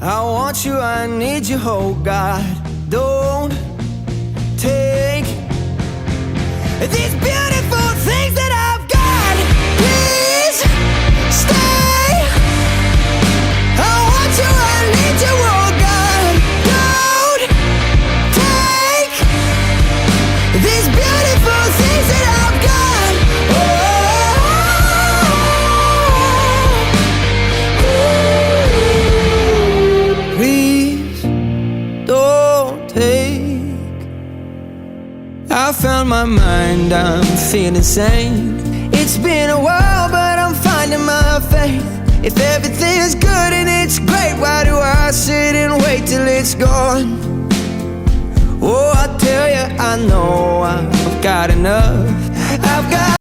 I want you, I need you, oh God. Don't take these beautiful things that I've got. Please stay. I want you, I need you, oh God. Don't take these beautiful things that I've got. Please don't take. I found my mind, I'm feeling sane. It's been a while, but I'm finding my faith. If everything's good and it's great, why do I sit and wait till it's gone? Oh, I tell you, I know I've got enough. I've got